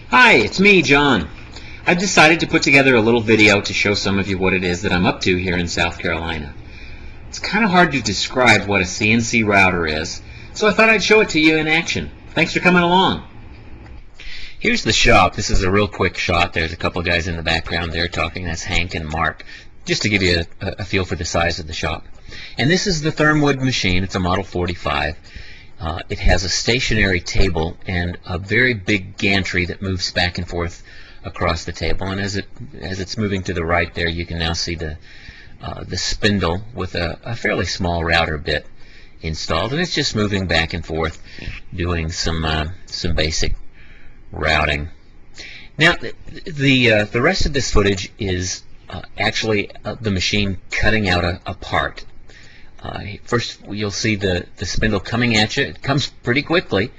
Hi, it's me, John. I've decided to put together a little video to show some of you what it is that I'm up to here in South Carolina. It's kind of hard to describe what a CNC router is, so I thought I'd show it to you in action. Thanks for coming along. Here's the shop. This is a real quick shot. There's a couple guys in the background there talking. That's Hank and Mark, just to give you a feel for the size of the shop. And this is the Thermwood machine. It's a Model 45. It has a stationary table and a very big gantry that moves back and forth across the table. And as it's moving to the right there, you can now see the spindle with a fairly small router bit installed, and it's just moving back and forth, doing some basic routing. Now, the rest of this footage is actually the machine cutting out a part. First, you'll see the spindle coming at you. It comes pretty quickly,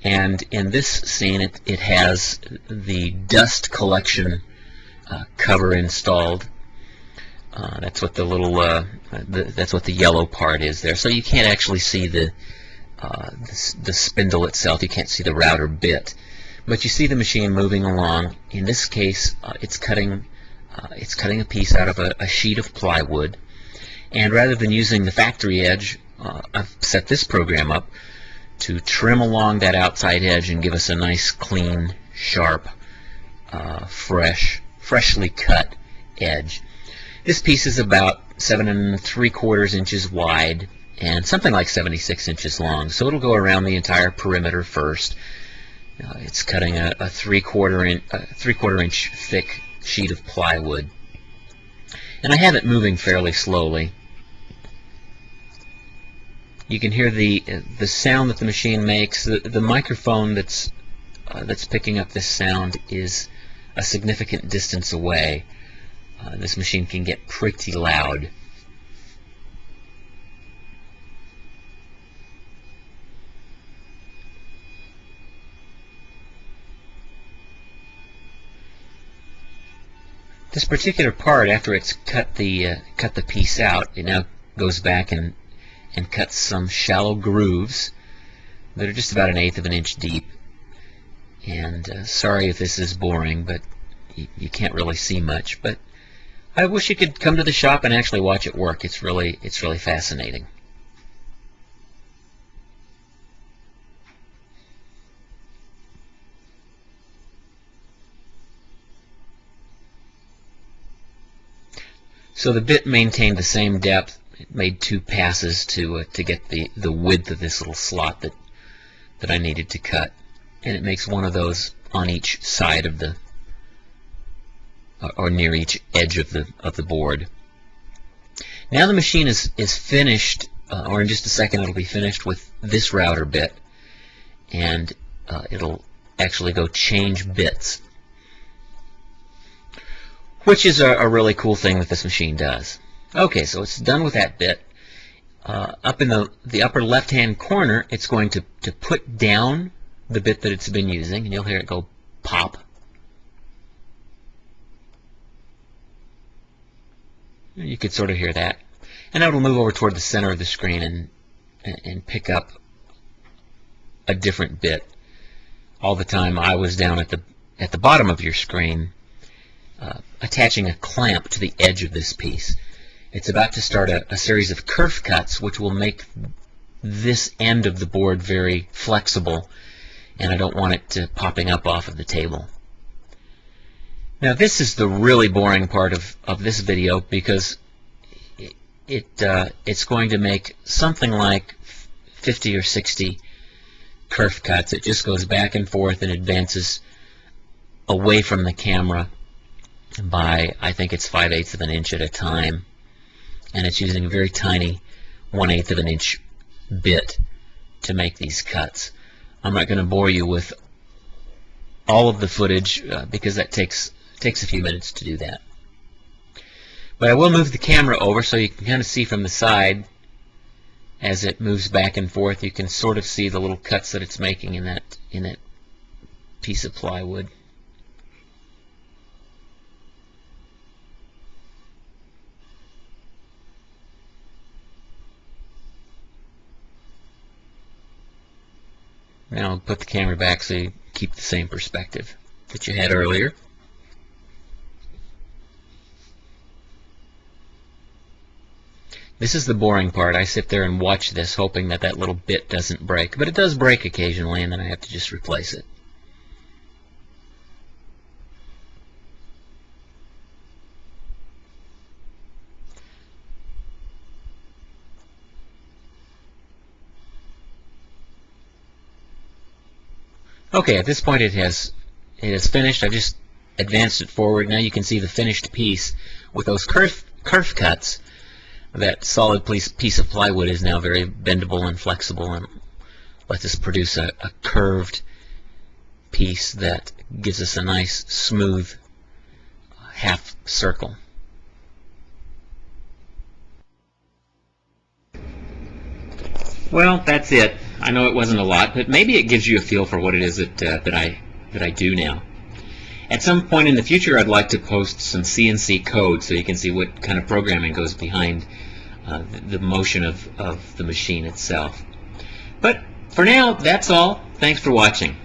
and in this scene, it has the dust collection cover installed. That's what the little that's what the yellow part is there. So you can't actually see the spindle itself. You can't see the router bit, but you see the machine moving along. In this case, it's cutting a piece out of a sheet of plywood. And rather than using the factory edge, I've set this program up to trim along that outside edge and give us a nice, clean, sharp, freshly cut edge. This piece is about 7 3/4 inches wide and something like 76 inches long. So it'll go around the entire perimeter first. It's cutting a 3/4 inch thick sheet of plywood. And I have it moving fairly slowly. You can hear the sound that the machine makes. The microphone that's picking up this sound is a significant distance away. This machine can get pretty loud. This particular part, after it's cut the piece out, it now goes back and cuts some shallow grooves that are just about 1/8 of an inch deep. And sorry if this is boring, but you can't really see much. But I wish you could come to the shop and actually watch it work. It's really fascinating. So the bit maintained the same depth. It made 2 passes to get the width of this little slot that I needed to cut, and it makes one of those on each side of the or near each edge of the board. Now the machine is finished, or in just a second it'll be finished with this router bit, and it'll actually go change bits, which is a really cool thing that this machine does. Okay, so it's done with that bit. Up in the upper left-hand corner, it's going to put down the bit that it's been using, and you'll hear it go pop. You could sort of hear that. And it'll move over toward the center of the screen and pick up a different bit. All the time I was down at the bottom of your screen, attaching a clamp to the edge of this piece. It's about to start a series of kerf cuts, which will make this end of the board very flexible, and I don't want it popping up off of the table. Now this is the really boring part of this video, because it's going to make something like 50 or 60 kerf cuts. It just goes back and forth and advances away from the camera by, I think it's 5/8 of an inch at a time, and it's using a very tiny 1/8 of an inch bit to make these cuts. I'm not going to bore you with all of the footage because that takes a few minutes to do that. But I will move the camera over so you can kind of see from the side as it moves back and forth. You can sort of see the little cuts that it's making in that piece of plywood. Now I'll put the camera back so you keep the same perspective. that you had earlier. This is the boring part. I sit there and watch this hoping that that little bit doesn't break. But it does break occasionally, and then I have to just replace it. Okay, at this point it has finished. I've just advanced it forward. Now you can see the finished piece with those curve cuts. That solid piece of plywood is now very bendable and flexible and lets us produce a curved piece that gives us a nice smooth half circle. Well, that's it. I know it wasn't a lot, but maybe it gives you a feel for what it is that I do now. At some point in the future, I'd like to post some CNC code so you can see what kind of programming goes behind the motion of the machine itself. But for now, that's all. Thanks for watching.